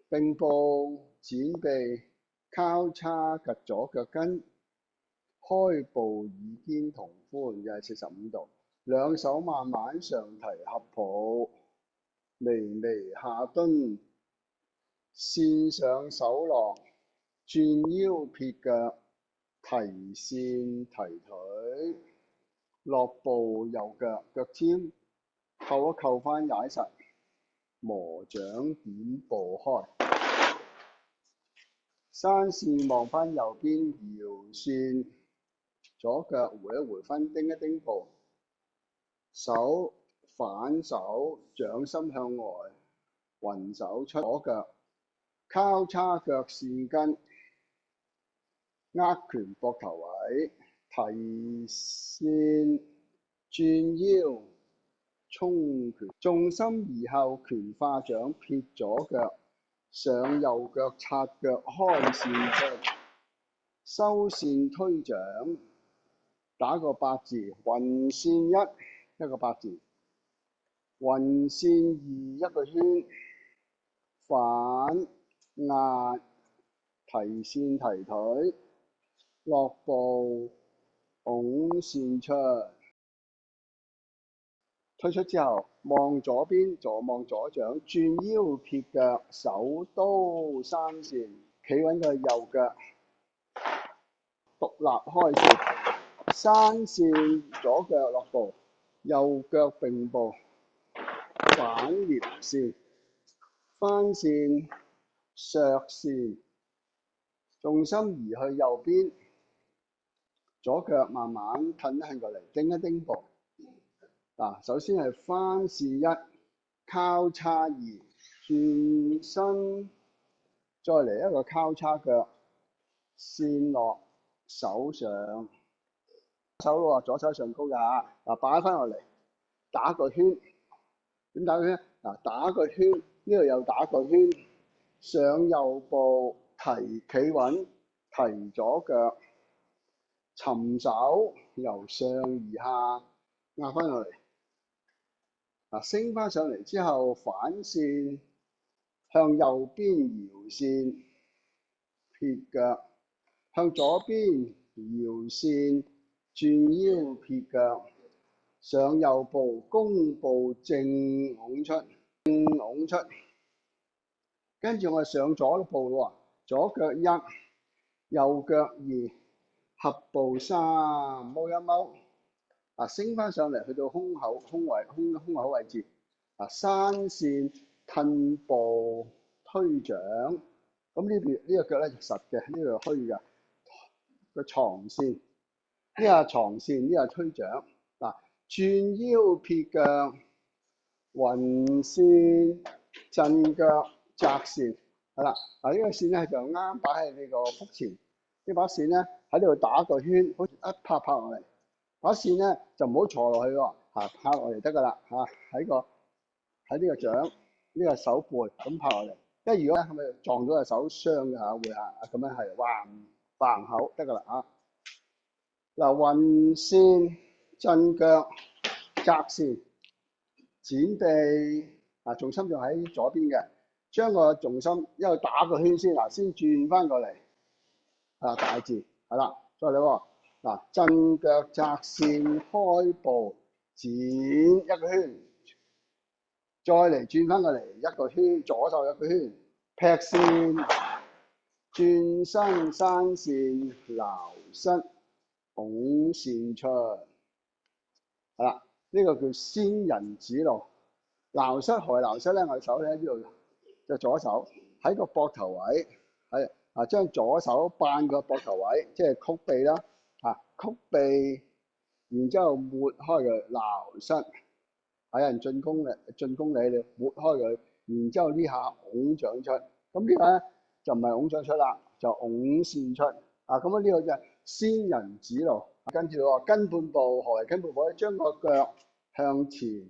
並步展臂，交叉趌左腳跟，開步與肩同寬，又係45度。兩手慢慢上提合抱，微微下蹲，線上手落，轉腰撇腳，提線提腿，落步右腳，腳尖扣一扣返踩實，磨掌點步開。山線望返右邊，搖線，左腳回一回分，叮一叮步，手反手，掌心向外，雲手出左腳，交叉腳線跟，握拳膊頭位，提線轉腰，衝拳，重心移後，拳化掌撇左腳，上右腳擦腳開線出，收線推掌，打個八字，雲線一個八字，雲線二一個圈，反壓提線提腿，落步拱線出，推出之後望左邊，左望左掌，轉腰撇腳，手刀山線，企穩個右腳，獨立開線，山線左腳落步，右腳並步，反撩線，翻線削線，重心移去右邊，左腳慢慢褪一褪過嚟，叮一叮步。嗱，首先係翻線一，交叉二，轉身，再嚟一個交叉腳，線落手上，手喎，左手上高㗎嚇。嗱，擺翻落嚟，打個圈，點打個圈？嗱，打個圈，呢度又打個圈，上右步提企穩，提左腳，尋手由上而下壓翻落嚟。嗱，升翻上嚟之後，反線向右邊搖線，撇腳，向左邊搖線，轉腰撇腳，上右步弓步正拱出，跟住我上左步喎，左腳一，右腳二，合步三，踎一踎。嗱，升翻上嚟去到胸口位置，嗱，山線褪步推掌，咁呢個腳咧就實嘅，呢度虛嘅，個床線，呢下床線，呢下推掌，嗱，轉腰撇腳，雲線震腳窄線，係啦，嗱，呢個線咧就啱擺喺你個腹前，呢把線咧喺呢度打個圈，好似一拍落嚟。把線咧就唔好坐落去喎，拍落嚟得㗎啦嚇，喺呢個掌呢個手背咁拍落嚟，因為如果咧係咪撞到個手傷嘅嚇會嚇，咁樣係橫口得㗎啦嚇。嗱，雲線震腳窄線展臂，重心仲喺左邊嘅，將個重心一路打個圈先，先轉翻過嚟，大字係啦，再嚟喎。嗱，震腳窄線開步展一個圈，再嚟轉翻過嚟一個圈，左手一個圈，劈線轉身山線撈膝拱線出，係啦，呢個叫仙人指路。撈膝何謂撈膝咧？我哋手咧呢度就左手喺個膊頭位，將左手扮個膊頭位，即係曲臂啦。曲臂，然之後抹開佢撈膝，有人進攻你，你抹開佢，然之後呢下拱掌出，咁呢下咧就唔係拱掌出啦，就拱線出。咁呢個就係仙人指路。跟住話跟半步，何謂跟半步咧？將個腳向前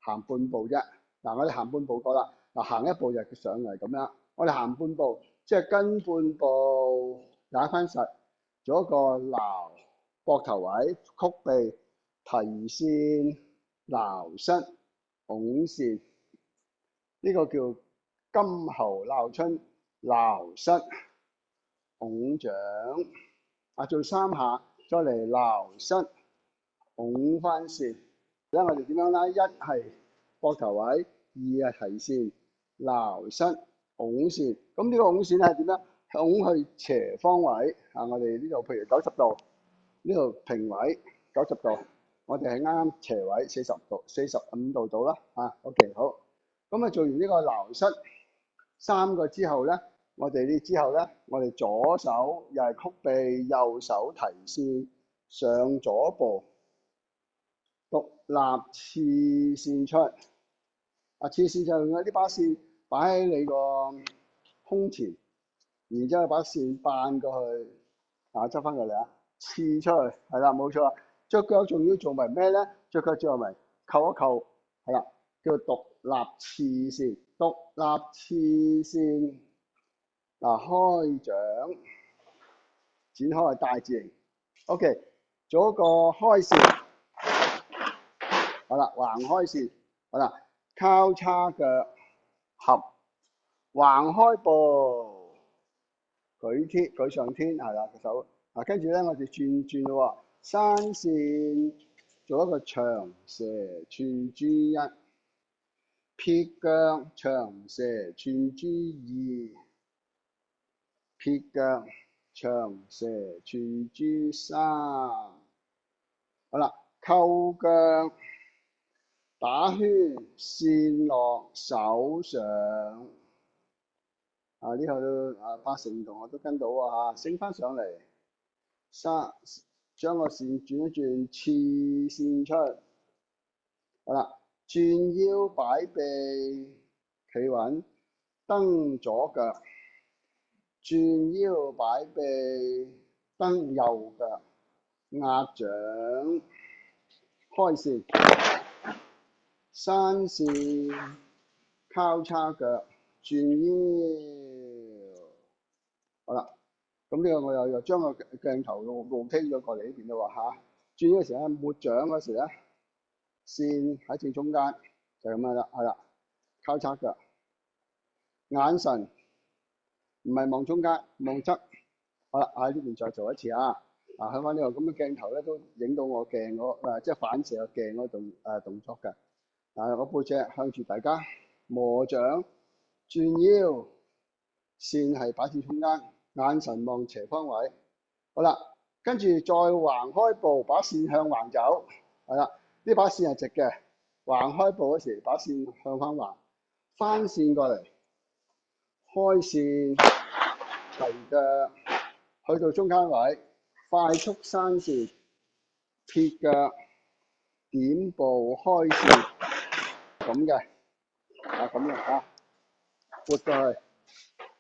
行半步啫。我哋行半步過啦，行一步就上嚟咁樣。我哋行半步，即係跟半步打翻實。做一個撈膊頭位，曲臂提線撈膝拱線，呢個叫金喉鬧春，撈膝拱掌。做3下，再嚟撈膝拱翻線。而家我哋點樣啦？一係膊頭位，二係提線，撈膝拱線。咁呢個拱線係點樣？拱去斜方位。我哋呢度譬如90度，呢度平位90度，我哋係啱啱斜位40度、45度到啦。OK 好。咁做完呢個撈膝3個之後咧，我哋左手又係曲臂，右手提線上左步，獨立刺線出。刺線就用呢把線擺喺你個胸前，然之後把線扮過去，執翻過嚟刺出去，係啦，冇錯。隻腳仲要做埋咩咧？隻腳做埋扣一扣，係啦，叫獨立刺線。獨立刺線，開掌，展開大字形。OK， 做一個開線，好啦，橫開線，好啦，交叉腳合，橫開步，舉上天，係啦，個手。跟住咧，我哋轉咯，山線做一個長蛇串珠1，撇腳長蛇串珠2，撇腳長蛇串珠3。好啦，扣腳打圈線落手上。呢個都80同學都跟到升翻上嚟。將個線轉一轉，刺線出。好啦，轉腰擺臂，企穩，蹬左腳，轉腰擺臂，蹬右腳，壓掌，開線，山線，交叉腳，轉腰。好啦。咁呢個我又將個鏡頭rotate咗過嚟呢邊啦喎。轉嗰時咧，抹掌嗰時咧，線喺正中間，就咁樣啦，係啦，交叉腳，眼神唔係望中間，望側。好啦，喺呢邊再做一次喺翻呢個咁嘅鏡頭咧，都影到我鏡嗰即係反射個鏡嗰動作㗎。我背脊向住大家，磨掌，轉腰，線係擺正中間。眼神望斜方位，好啦，跟住再橫開步，把線向橫走，係啦，呢把線係直嘅，橫開步嗰時，把線向翻橫，翻線過嚟，開線，提腳，去到中間位，快速山線，撇腳，點步開線，咁嘅，咁樣撥過去。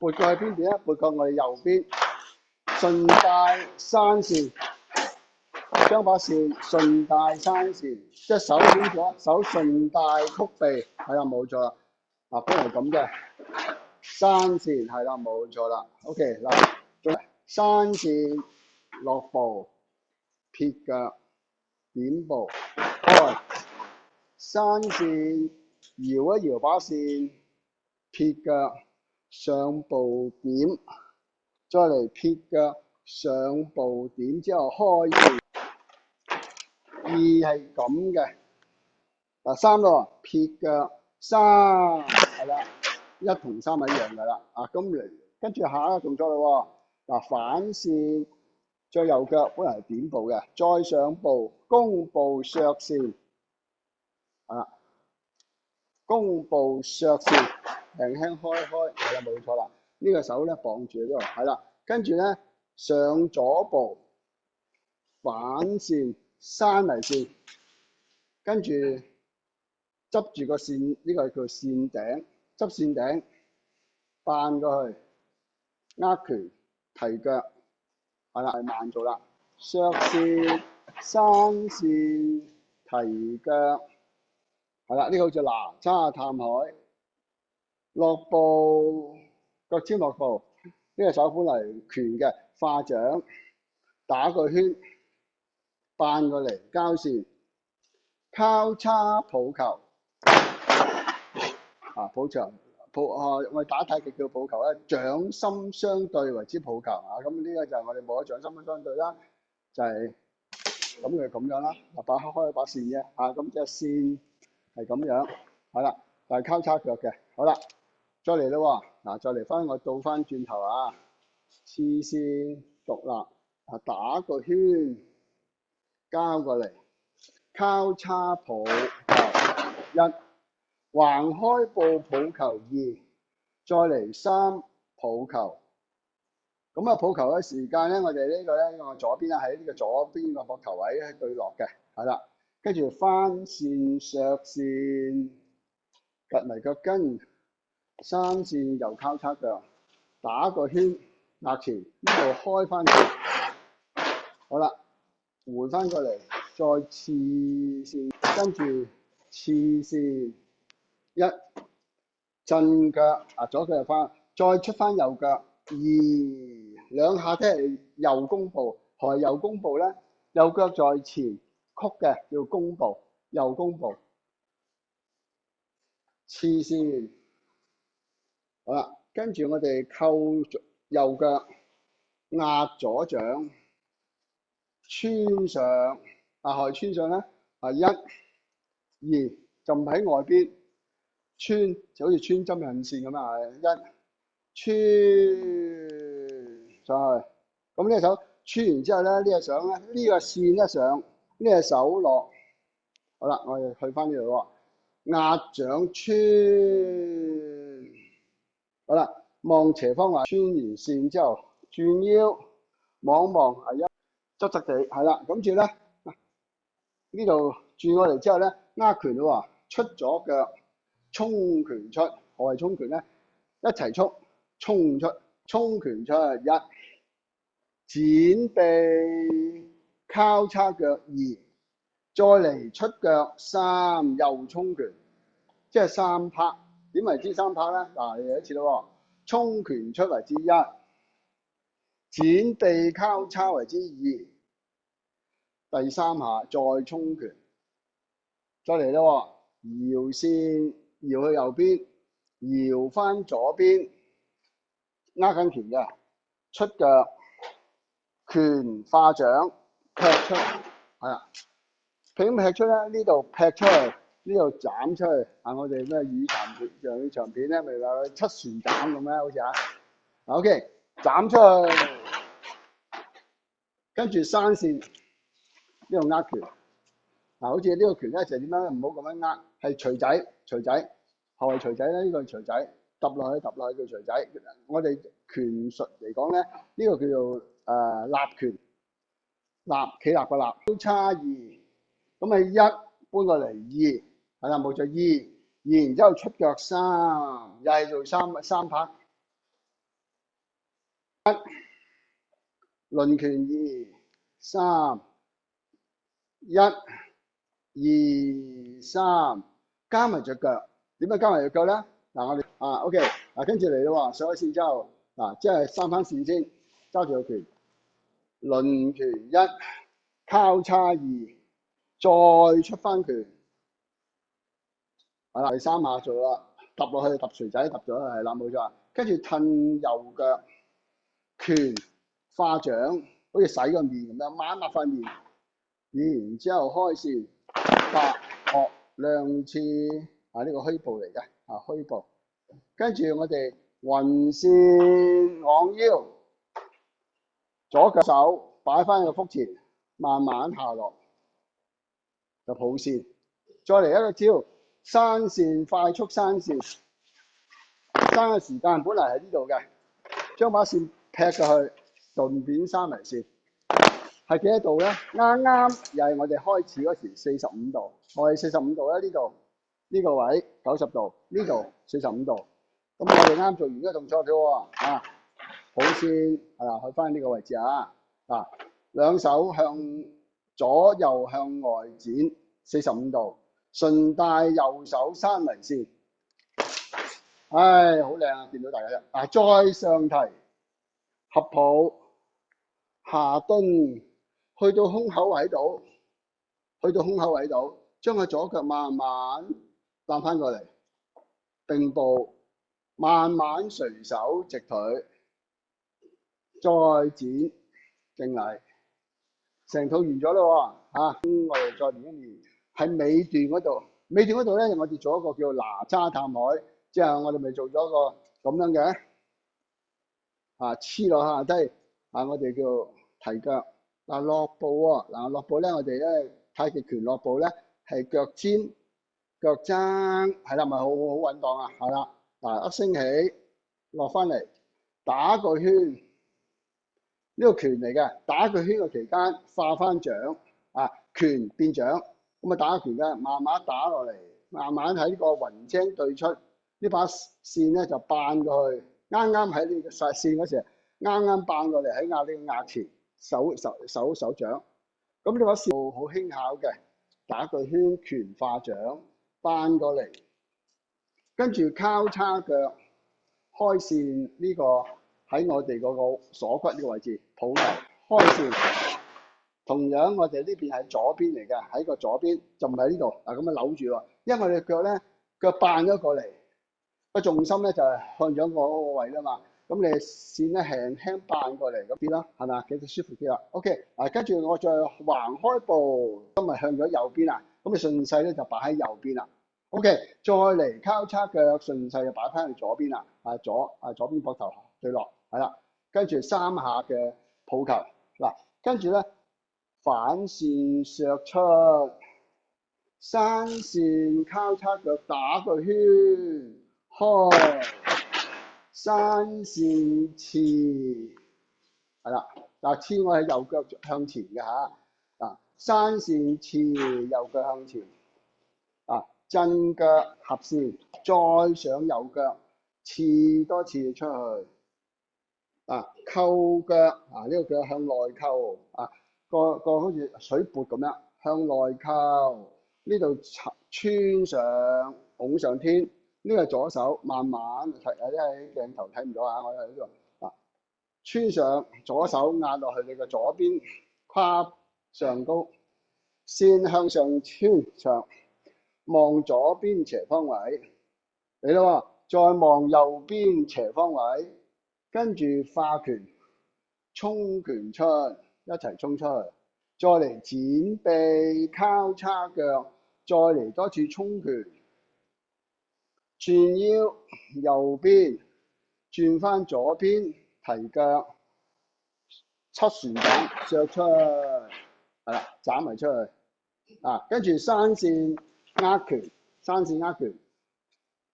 撥過去邊邊咧？撥過我哋右邊，順帶山線，將把線順帶山線，即係手點咗？手順帶曲臂，係啦，冇錯啦。本來咁嘅山線，係啦，冇錯啦。OK，山線落步，撇腳，點步，開，山線搖一搖把線，撇腳。上步點，再嚟撇腳上步點之後開線。2係咁嘅。3咯，撇腳3，係啦，1同3係一樣噶啦。咁跟住下一個動作咯喎。反線，再右腳本來係點步嘅，再上步弓步削線，弓步削線。輕輕開，係啦，冇錯啦。呢個手咧綁住呢度，係啦。跟住咧上左步，反線山嚟線，跟住執住個線，呢個係叫線頂，執線頂，扮過去，握拳提腳，係啦，係慢做啦。削線山線提腳，係啦，呢個好似哪吒探海。落步，腳尖落步，呢個手本嚟拳嘅，化掌，打個圈，扮過嚟交線，交叉抱球，我哋打太極叫抱球咧，掌心相對為之抱球啊。咁呢個就係我哋冇得掌心相對啦，就係咁樣啦。嗱，開把線啫嚇，咁隻線係咁樣，係啦，就係交叉腳嘅。好啦，再嚟咯喎，嗱，再嚟翻我倒翻轉頭啊，黐線獨立啊，打個圈交過嚟，交叉抱球一，橫開步抱球二，再嚟三抱球。咁啊，抱球嘅時間咧，我哋呢個咧，我左邊咧喺呢個左邊個膊頭位對落嘅，係啦。跟住翻線削線，趌埋腳跟，三線又交叉腳，打個圈壓前，呢度開翻嚟，好啦，回翻過嚟，再黐線，跟住黐線一震腳啊，左腳入翻，再出翻右腳二，兩下即係右弓步。何謂右弓步咧？右腳在前曲嘅叫弓步，右弓步。黐線，好啦，跟住我哋扣右腳，壓左掌，穿上，何謂穿上咧？一、二，就唔喺外邊，穿就好似穿針引線咁啊！一穿上去，咁呢隻手穿完之後咧，呢隻手咧，呢個線一上，呢隻手落，好啦，我哋去翻呢度喎。壓掌穿，好啦，望斜方位，穿完線之後轉腰，望一側側地，係啦，跟住咧呢度轉過嚟之後咧，握拳咯喎，出咗腳，衝拳出，何謂衝拳咧？一齊衝，衝出，衝拳出一，剪臂交叉腳二。再嚟出腳三，又衝拳，即係三拍。點為之三拍咧？嗱，嚟一次咯喎，衝拳出為之一，剪臂交叉為之二，第三下再衝拳，再嚟咯喎，搖線搖去右邊，搖翻左邊，握緊拳嘅，出腳拳化掌劈出，係啦。佢咁劈出咧，呢度劈出去，呢度斬出去。啊，我哋咩語長片咧，咪話七船斬咁咧，好似啊。OK， 斬出去，跟住山線呢度握拳。嗱，好似呢個拳咧就點樣？唔好咁樣握，係錘仔，錘仔。何謂錘仔咧？呢個係錘仔，揼落去叫錘仔。我哋拳術嚟講咧，呢個叫做立拳，企立個立，交叉二。咁咪一搬過嚟二，係啦，冇錯二，然之後出腳三，又係做三拍，一輪拳二三，一二三，加埋隻腳。點解加埋隻腳咧？嗱，我哋OK，跟住嚟咯喎，上咗線之後，即係三翻線先，揸住個拳，輪拳一，交叉二。再出翻拳，係啦，第三下做啦，揼落去揼錘仔，揼咗係啦，冇錯。跟住褪右腳，拳化掌，好似洗個面咁樣，抹一抹塊面，然之後開線，學兩次，呢個虛步嚟嘅，虛步。跟住我哋雲線昂腰，左腳手擺翻個腹前，慢慢下落。就抱線，再嚟一個招，山線快速山線，山嘅時間本嚟喺呢度嘅，將把線劈過去，順便山嚟線，係幾多度咧？啱啱又係我哋開始嗰時45度，我係45度咧，呢度呢個位90度，呢度45度，咁我哋啱做完呢個動作啫喎，抱線係啦，去翻呢個位置兩手向左右向外展45度，順帶右手山嚟線，好靚啊！見到大家再上提合抱下蹲，去到胸口位度，將個左腳慢慢攬翻過嚟，並步慢慢垂手直腿，再展敬禮，成套完咗啦喎我哋再練一練喺尾段嗰度。尾段嗰度咧，我哋做一個叫哪吒探海，即係我哋咪做咗個咁樣嘅黐落下低我哋叫提腳落步喎落步咧，我哋咧太極拳落步咧係腳尖腳踭係啦，咪好穩當啊，係啦一升起落翻嚟打個圈，呢個拳嚟嘅，打個圈嘅期間化翻掌拳變掌，咁打個拳嘅，慢慢打落嚟，慢慢喺呢個雲青對出，呢把線咧就扮過去，啱啱喺呢個實線嗰時，啱啱扮過嚟喺呢個額前手掌，咁呢把線好輕巧嘅，打個圈拳化掌，扮過嚟，跟住交叉腳開線呢個喺我哋嗰個鎖骨呢個位置抱頭開線。同樣我哋呢邊係左邊嚟嘅，喺個左邊就唔喺呢度咁樣扭住喎，因為我哋腳咧腳扮咗過嚟，個重心咧就係向咗我嗰個位啦嘛。咁你線咧輕輕扮過嚟咁啲啦，係咪幾舒服啲啦 ？OK，跟住我再橫開步，今日向咗右邊咁你順勢咧就擺喺右邊啦。OK，再嚟交叉腳，順勢就擺翻去左邊啦。左邊膊頭對落，係啦，跟住3下嘅抱球跟住咧。反線削出，山線交叉腳打個圈，開，山線刺，係啦，刺我係右腳向前嘅山線刺右腳向前，震腳合線，再上右腳，刺多次出去，扣腳呢個腳向內扣個好似水缽咁樣向內扣，呢度穿上拱上天，呢個左手慢慢睇，有啲喺鏡頭睇唔到我喺呢度穿上左手壓落去你個左邊胯上高，線向上穿上，望左邊斜方位嚟咯，再望右邊斜方位，跟住化拳衝拳出。一齊衝出去，再嚟展臂交叉腳，再嚟多次衝拳，轉腰右邊，轉翻左邊提腳，七旋斬削出去，係啦，斬埋出去跟住山線握拳，山線握拳，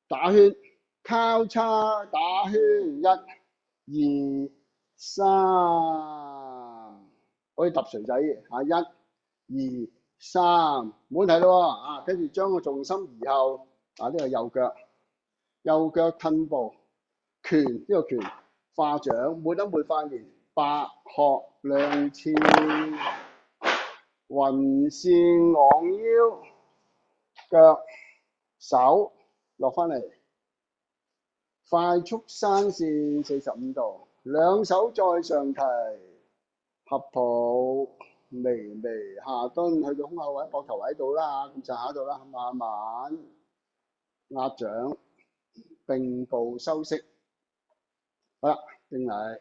打圈交叉打圈，1、2、3。可以揼錘仔1、2、3，冇問題咯跟住將個重心移後呢個右腳褪步，拳呢個拳化掌，抹一抹塊面，白鶴亮翅，雲線昂腰，腳手落翻嚟，快速山線45度，兩手再上提。合抱微微下蹲，去到胸口位、膊頭位度啦咁上下度啦，慢慢壓掌，並步收式，好啦，敬禮。